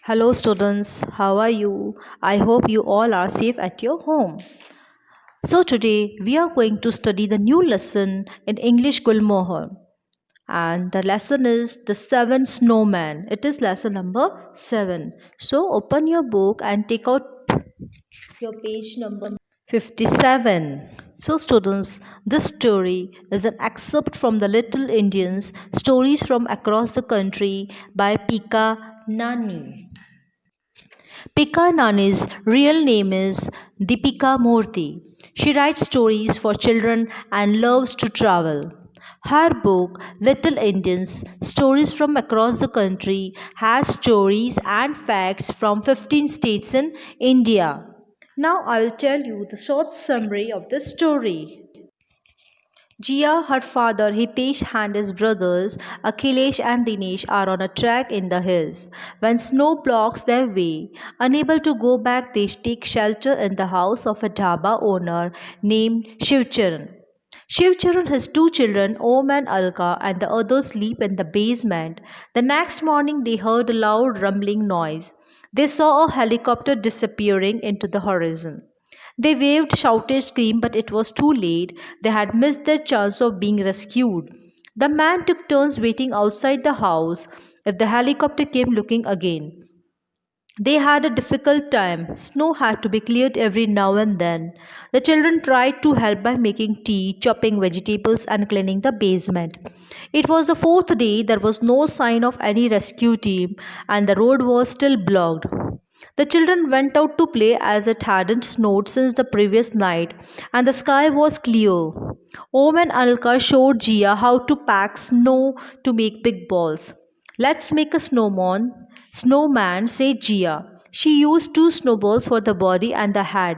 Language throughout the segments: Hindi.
Hello, students. How are you? I hope you all are safe at your home. So, today we are going to study the new lesson in English Gulmohar. And the lesson is The Seven Snowman. It is lesson number 7. So, open your book and take out your page number 57. So, students, this story is an excerpt from the Little Indians Stories from Across the Country by Pika Nani. Pika Nani's real name is Deepika Murthy. She writes stories for children and loves to travel. Her book, Little Indians Stories from Across the Country, has stories and facts from 15 states in India. Now I'll tell you the short summary of the story. Jia, her father Hitesh and his brothers Akhilesh and Dinesh are on a trek in the hills. When snow blocks their way, unable to go back, they take shelter in the house of a dhaba owner named Shivcharan. Shivcharan has two children, Om and Alka, and the others sleep in the basement. The next morning, they heard a loud rumbling noise. They saw a helicopter disappearing into the horizon. They waved, shouted, screamed, but it was too late. They had missed their chance of being rescued. The man took turns waiting outside the house if the helicopter came looking again. They had a difficult time. Snow had to be cleared every now and then. The children tried to help by making tea, chopping vegetables, and cleaning the basement. It was the fourth day, there was no sign of any rescue team, and the road was still blocked. The children went out to play as it hadn't snowed since the previous night, and the sky was clear. Om and Alka showed Jia how to pack snow to make big balls. Let's make a snowman, said Jia. She used two snowballs for the body and the head,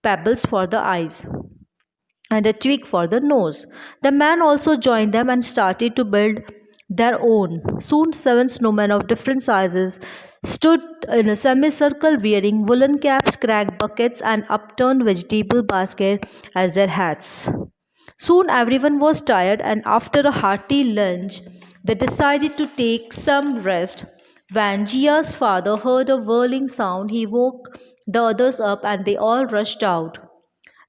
pebbles for the eyes, and a twig for the nose. The man also joined them and started to build their own. Soon, seven snowmen of different sizes stood in a semicircle wearing woolen caps, cracked buckets, and upturned vegetable baskets as their hats. Soon everyone was tired, and after a hearty lunch, they decided to take some rest. When Gia's father heard a whirling sound, he woke the others up and they all rushed out.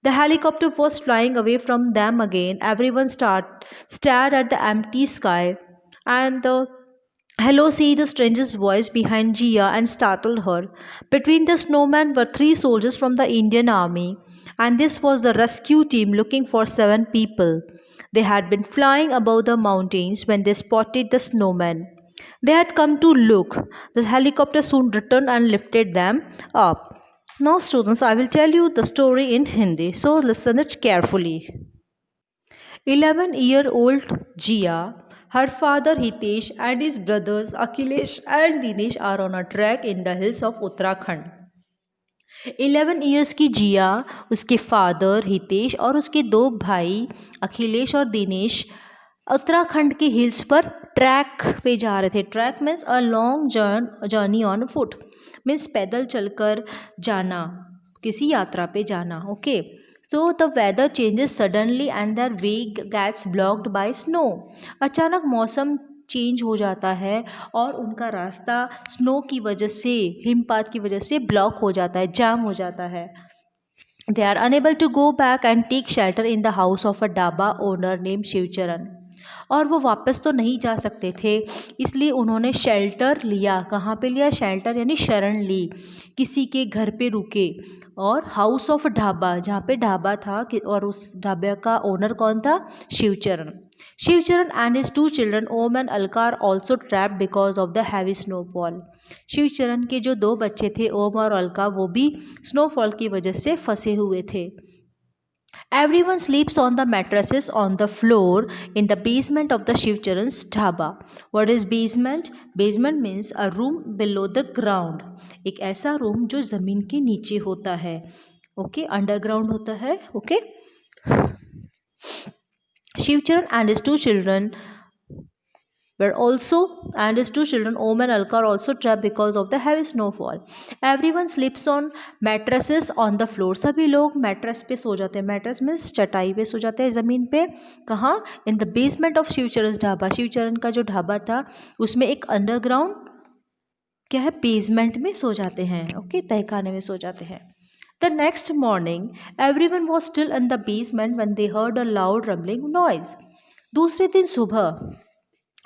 The helicopter was flying away from them again. Stared at the empty sky, and the hello said the stranger's voice behind Gia and startled her. Between the snowmen were three soldiers from the Indian army, and this was the rescue team looking for seven people. They had been flying above the mountains when they spotted the snowmen. They had come to look. The helicopter soon returned and lifted them up. Now, students, I will tell you the story in Hindi, so listen it carefully. 11-year-old Jia, her father Hitesh, and his brothers Akhilesh and Dinesh are on a trek in the hills of Uttarakhand. 11 years की जिया, उसके फादर हितेश और उसके दो भाई अखिलेश और दिनेश उत्तराखंड के हिल्स पर ट्रैक पे जा रहे थे. Track means a long journey on foot, means पैदल चलकर जाना, किसी यात्रा पे जाना. Okay, so the weather changes suddenly and their way gets blocked by snow. अचानक मौसम चेंज हो जाता है और उनका रास्ता स्नो की वजह से, हिमपात की वजह से ब्लॉक हो जाता है, जाम हो जाता है. They are unable to go back and take shelter in the house of a dhaba owner named Shivcharan. और वो वापस तो नहीं जा सकते थे, इसलिए उन्होंने शेल्टर लिया. कहाँ पे लिया? शेल्टर यानी शरण ली, किसी के घर पे रुके. और हाउस ऑफ ढाबा, जहाँ पे ढाबा था, और उस ढाबे का ओनर कौन था? Shivcharan. Shivcharan and his two children Om and Alka are also trapped because of the heavy snowfall. Shivcharan के जो दो बच्चे थे, ओम और अलका, वो भी स्नोफॉल की वजह से फंसे हुए थे. Everyone sleeps on the mattresses on the floor in the basement of the Shivcharan's dhaba. What is basement? Basement means a room below the ground. एक ऐसा रूम जो ज़मीन के नीचे होता है. ओके, अंडरग्राउंड होता है. Okay, Shivcharan and his two children Om and Alka, are also trapped because of the heavy snowfall. Everyone sleeps on mattresses on the floor. सभी लोग मैट्रेस पे सो जाते हैं. मैट्रेस मीन्स चटाई पे सो जाते हैं ज़मीन पे. कहाँ? In the basement of Shivcharan dhaba. Shivcharan का जो ढाबा था उसमें एक अंडरग्राउंड क्या है, बेसमेंट में सो जाते हैं, ओके, तहखाने में सो जाते हैं। The next morning everyone was still in the basement when they heard a loud rumbling noise. दूसरे दिन सुबह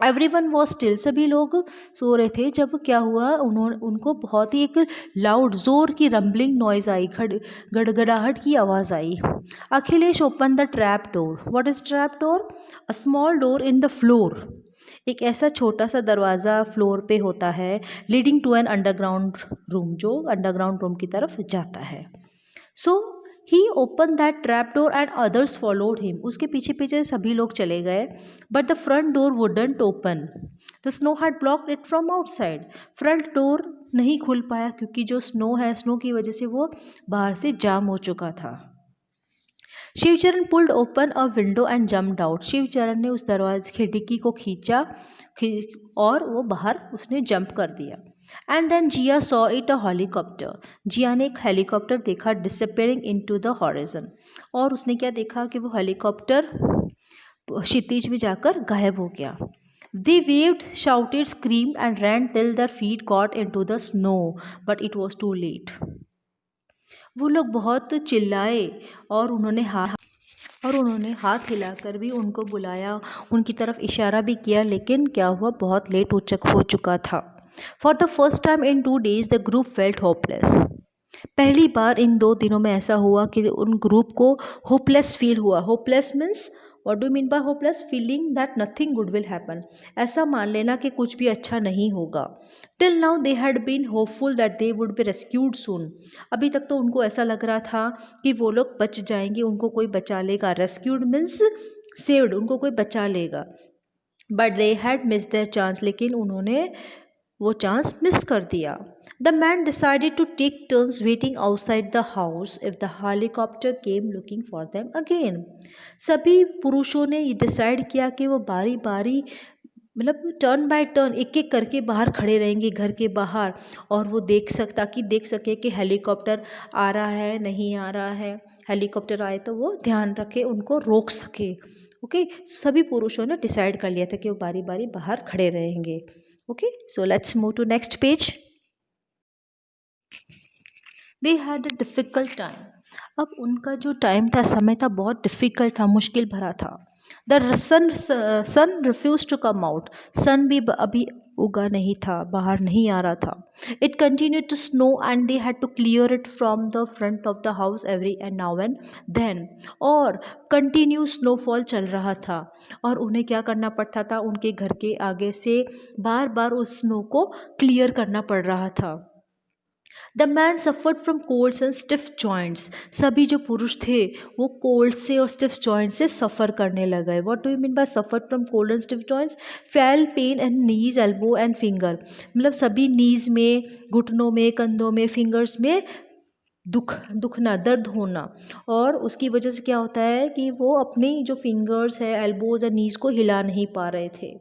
एवरीवन वॉज स्टिल, सभी लोग सो रहे थे जब क्या हुआ, उनको बहुत ही एक लाउड जोर की रंबलिंग नॉइज आई, गड़गड़ाहट की आवाज़ आई। Akhilesh open the trap door. What is trap door? A small door in the floor, एक ऐसा छोटा सा दरवाज़ा फ्लोर पे होता है, leading to an underground room, जो अंडरग्राउंड रूम की तरफ जाता है। So he open that trap door and others followed him, उसके पीछे पीछे सभी लोग चले गए। But the front door wouldn't open, the snow had blocked it from outside. Front door नहीं खुल पाया क्योंकि जो स्नो है, स्नो की वजह से वो बाहर से जाम हो चुका था। Shivcharan pulled open a window and jumped out, Shivcharan ने उस दरवाजे खिड़की को खींचा और वो बाहर उसने जंप कर दिया। And then Jia saw it a helicopter, Jia ने एक हेलीकॉप्टर देखा डिसअपियरिंग इनटू द हॉरिजन, और उसने क्या देखा कि वो हेलीकॉप्टर क्षितिज में जाकर गायब हो गया। They waved, shouted, screamed and ran till their feet got into the snow, but it was too late. वो लोग बहुत चिल्लाए और उन्होंने हाथ हिलाकर भी उनको बुलाया, उनकी तरफ इशारा भी किया, लेकिन क्या हुआ, बहुत लेट हो चुका था। For the first time in 2 days the group felt hopeless, पहली बार इन 2 दिनों में ऐसा हुआ कि उन ग्रुप को होपलेस फील हुआ। Hopeless means, what do mean by hopeless? Feeling that nothing good will happen, ऐसा मान लेना कि कुछ भी अच्छा नहीं होगा। Till now they had been hopeful that they would be rescued soon, अभी तक तो उनको ऐसा लग रहा था कि वो लोग बच जाएंगे, उनको कोई बचा लेगा। रेस्क्यूड मीन्स सेव्ड, उनको कोई बचा लेगा। But they had miss their chance, लेकिन उन्होंने वो चांस मिस कर दिया। The man decided to take turns waiting outside the house if the helicopter came looking for them again, सभी पुरुषों ने ये डिसाइड किया कि वो बारी बारी, मतलब टर्न बाय टर्न, एक एक करके बाहर खड़े रहेंगे घर के बाहर, और वो देख सके कि हेलीकॉप्टर आ रहा है नहीं आ रहा है। हेलीकॉप्टर आए तो वो ध्यान रखे, उनको रोक सके। ओके, सभी पुरुषों ने डिसाइड कर लिया था कि वो बारी बारी बाहर खड़े रहेंगे। Okay, so let's move to next page. They had a difficult time, अब उनका जो टाइम था, समय था, बहुत डिफ़िकल्ट था, मुश्किल भरा था। The sun refuse to come out, sun भी अभी उगा नहीं था, बाहर नहीं आ रहा था। It continued to snow and they had to clear it from the front of the house every and now and then, और कंटिन्यू स्नोफॉल चल रहा था, और उन्हें क्या करना पड़ता था, उनके घर के आगे से बार बार उस स्नो को क्लियर करना पड़ रहा था। The man suffered from colds and stiff joints, सभी जो पुरुष थे वो कोल्ड से और स्टिफ जॉइंट से सफ़र करने लगे। What do you mean by suffered from cold and stiff joints? Felt pain and knees, elbow and finger, मतलब सभी नीज में, घुटनों में, कंधों में, फिंगर्स में दुखना, दर्द होना, और उसकी वजह से क्या होता है कि वो अपनी जो फिंगर्स है, एल्बोज और नीज को हिला नहीं पा रहे थे।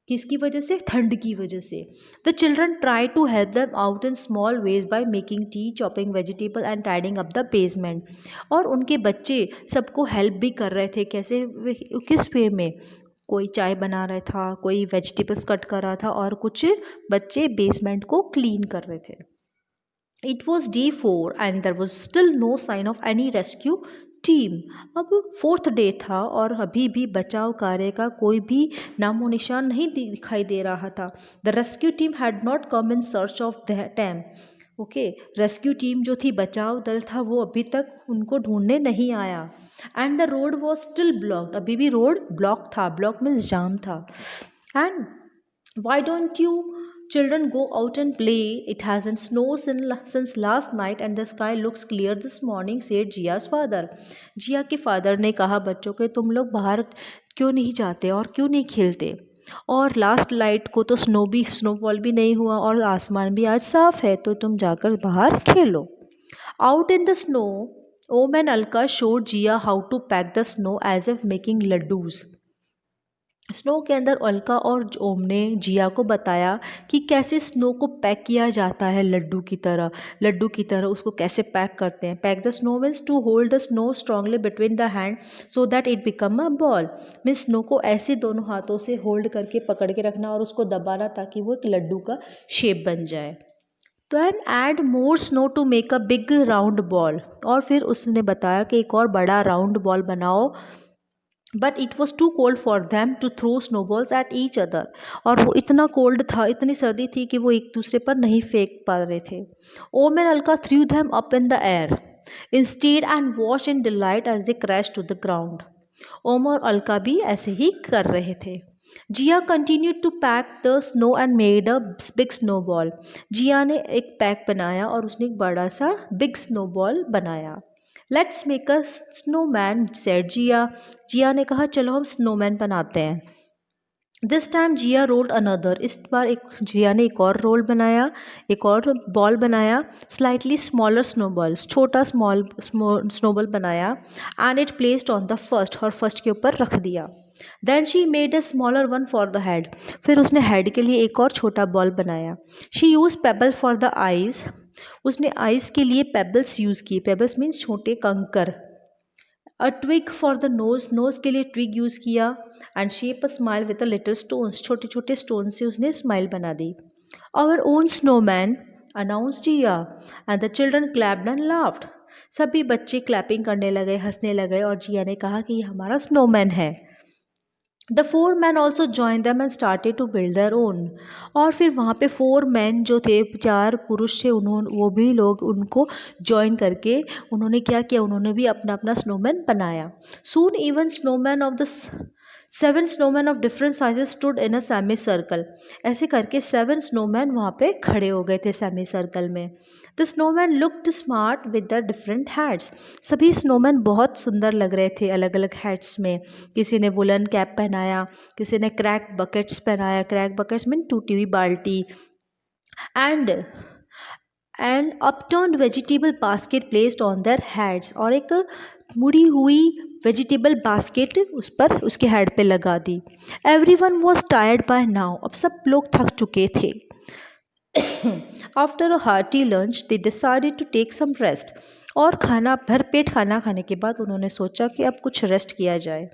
किसकी वजह से? ठंड की वजह से। The children try to help them out in small ways by making tea, chopping vegetable and tidying up the basement, और उनके बच्चे सबको हेल्प भी कर रहे थे। कैसे, किस वे में? कोई चाय बना रहा था, कोई वेजिटेबल्स कट कर रहा था, और कुछ बच्चे बेसमेंट को क्लीन कर रहे थे। It was day 4 and there was still no sign of any rescue team, अब 4th डे था और अभी भी बचाव कार्य का कोई भी नामो निशान नहीं दिखाई दे रहा था। The rescue team had not come in search of them, okay, rescue team जो थी, बचाव दल था, वो अभी तक उनको ढूंढने नहीं आया। And the road was still blocked, अभी भी रोड ब्लॉक था, ब्लॉक मीन्स जाम था। And why don't you children go out and play? It hasn't snowed since last night and the sky looks clear this morning, said Jia's father. जिया के फादर ने कहा बच्चों के, तुम लोग बाहर क्यों नहीं जाते और क्यों नहीं खेलते? और लास्ट नाइट को तो स्नोफॉल भी नहीं हुआ और आसमान भी आज साफ है, तो तुम जाकर बाहर खेलो। Out in the snow, Om and Alka showed Jia how to pack the snow as if making laddus. Snow के अंदर अलका और ओम ने जिया को बताया कि कैसे स्नो को पैक किया जाता है, लड्डू की तरह उसको कैसे पैक करते हैं। Pack the snow means to hold the snow strongly between the hand so that it become a ball. Means snow को ऐसे दोनों हाथों से होल्ड करके पकड़ के रखना और उसको दबाना ताकि वो एक लड्डू का शेप बन जाए। तो and add more snow to make a big round ball. और फिर उसने बताया कि एक और बड़ा राउंड बॉल बनाओ, but it was too cold for them to throw snowballs at each other. और वो इतना कोल्ड था, इतनी सर्दी थी कि वो एक दूसरे पर नहीं फेंक पा रहे थे। Om and Alka threw them up in the air instead and watch in delight as they crash to the ground. Om और अलका भी ऐसे ही कर रहे थे। Jia continued to pack the snow and made a big snowball. Jia ने एक पैक बनाया और उसने एक बड़ा सा बिग स्नोबॉल बनाया। Let's make a snowman said Jia. Jia ने कहा चलो हम स्नोमैन बनाते हैं। This time Jia rolled another. इस बार एक जिया ने एक और रोल बनाया, एक और बॉल बनाया। स्लाइटली स्मॉलर स्नोबॉल्स, छोटा स्मॉल स्नोबॉल बनाया and it placed on the first, और फर्स्ट के ऊपर रख दिया। Then she made a smaller one for the head. फिर उसने हेड के लिए एक और छोटा बॉल बनाया। She use pebble for the eyes. उसने आइज के लिए पेबल्स यूज़ किए। पेबल्स मीन्स छोटे कंकर। A twig for the nose, nose के लिए ट्विग यूज़ किया। And shape a smile with a little stones, छोटे छोटे स्टोन से उसने स्माइल बना दी। Our own snowman announce Jia and the children clapped and laughed. सभी बच्चे क्लैपिंग करने लगे, हंसने लगे, और जिया ने कहा कि ये हमारा स्नोमैन है। The four man also join them and started to build their own. और फिर वहाँ पे फोर मैन जो थे, चार पुरुष थे, उन्होंने वो भी लोग उनको ज्वाइन करके उन्होंने क्या किया, उन्होंने भी अपना अपना स्नोमैन बनाया। Soon even snowman of the seven snowman of different sizes stood in a semi circle. ऐसे करके सेवन स्नोमैन वहाँ पे खड़े हो गए थे सेमी सर्कल में। The snowman looked smart with the different hats. सभी स्नोमैन बहुत सुंदर लग रहे थे अलग अलग हैट्स में। किसी ने वुलन कैप पहनाया, किसी ने क्रैक बकेट्स पहनाया, क्रैक बकेट्स मीन टूटी हुई बाल्टी, and upturned vegetable basket placed on their heads. और एक मुड़ी हुई वेजिटेबल बास्केट उस पर उसके हेड पे लगा दी। Everyone was tired by now. अब सब लोग थक चुके थे। After a hearty lunch they decided to take some rest. और खाना भरपेट खाना खाने के बाद उन्होंने सोचा कि अब कुछ रेस्ट किया जाए।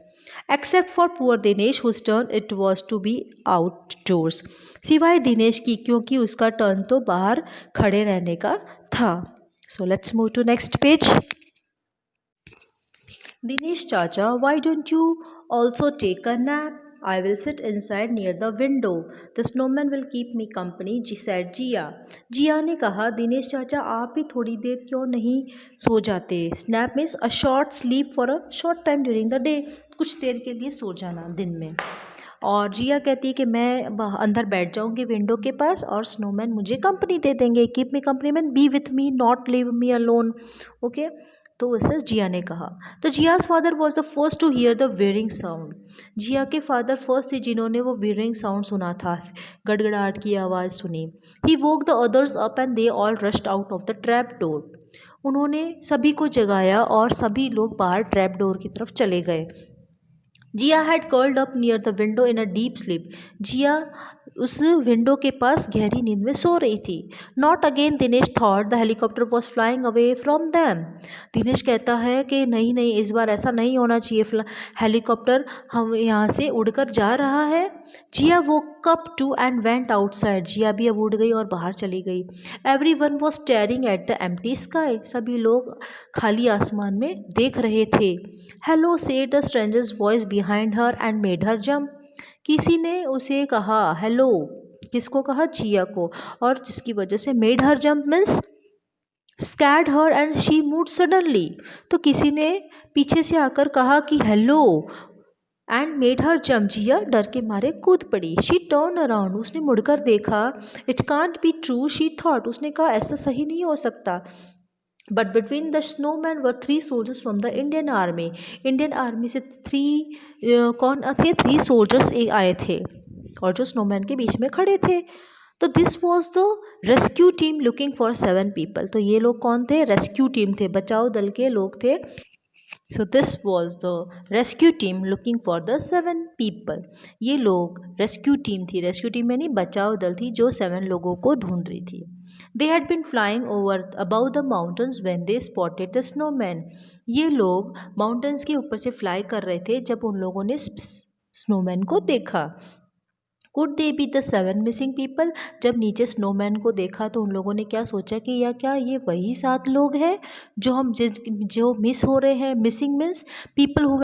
Except for poor Dinesh whose turn it was to be outdoors. सिवाय दिनेश की, क्योंकि उसका टर्न तो बाहर खड़े रहने का था। So let's move to next page. Dinesh Chacha, why don't you also take a nap? I will sit inside near the window. The snowman will keep me company, said Jia. जिया ने कहा दिनेश चाचा आप भी थोड़ी देर क्यों नहीं सो जाते। Snap means a short sleep for a short time during the day, कुछ देर के लिए सो जाना दिन में। और जिया कहती है कि मैं अंदर बैठ जाऊंगी विंडो के पास और स्नोमैन मुझे कंपनी दे देंगे। Keep me company mean be with me, not leave me alone. Okay, तो वैसे जिया ने कहा। तो Jia's father was the first to hear the whirring sound. Jia के फादर फर्स्ट थे जिन्होंने वो वेयरिंग साउंड सुना था, गड़गड़ाहट की आवाज़ सुनी। He woke the others up and they all rushed out of the trap door. उन्होंने सभी को जगाया और सभी लोग बाहर ट्रैप डोर की तरफ चले गए। Jia had curled up near the window in a deep sleep. Jia उस विंडो के पास गहरी नींद में सो रही थी। Not again Dinesh thought the helicopter was flying away from them. Dinesh कहता है कि नहीं नहीं, इस बार ऐसा नहीं होना चाहिए, हेलीकॉप्टर हम यहाँ से उड़कर जा रहा है। Jia woke up too and went outside. Jia भी अब उड़ गई और बाहर चली गई। Everyone was staring at the empty sky. सभी लोग खाली आसमान में देख रहे थे। Hello said the stranger's voice behind her and made her jump. किसी ने उसे कहा हेलो, किसको कहा, जिया को, और जिसकी वजह से made her jump means scared her and she moved suddenly. तो किसी ने पीछे से आकर कहा कि hello and made her jump. Jiya डर के मारे कूद पड़ी। शी टर्न अराउंड, उसने मुड़कर देखा। It can't be true she thought, उसने कहा ऐसा सही नहीं हो सकता। But between the snowman were three soldiers from the Indian army. Indian army से कौन थे, थ्री सोल्जर्स आए थे और जो स्नोमैन के बीच में खड़े थे। तो this was the rescue team looking for 7 people. तो ये लोग कौन थे, रेस्क्यू टीम थे, बचाव दल के लोग थे so this was the rescue team looking for the 7 people. ये लोग रेस्क्यू टीम थी, रेस्क्यू टीम यानी बचाव दल थी जो 7 लोगों को ढूंढ रही थी। They had been flying over about the mountains when they spotted the snowman. ये लोग माउंटेन्स के ऊपर से फ्लाई कर रहे थे जब उन लोगों ने स्नोमैन को देखा। Could they be the 7 missing people. जब नीचे स्नोमैन को देखा तो उन लोगों ने क्या सोचा कि या क्या ये वही 7 लोग हैं जो मिस हो रहे हैं। Missing means people who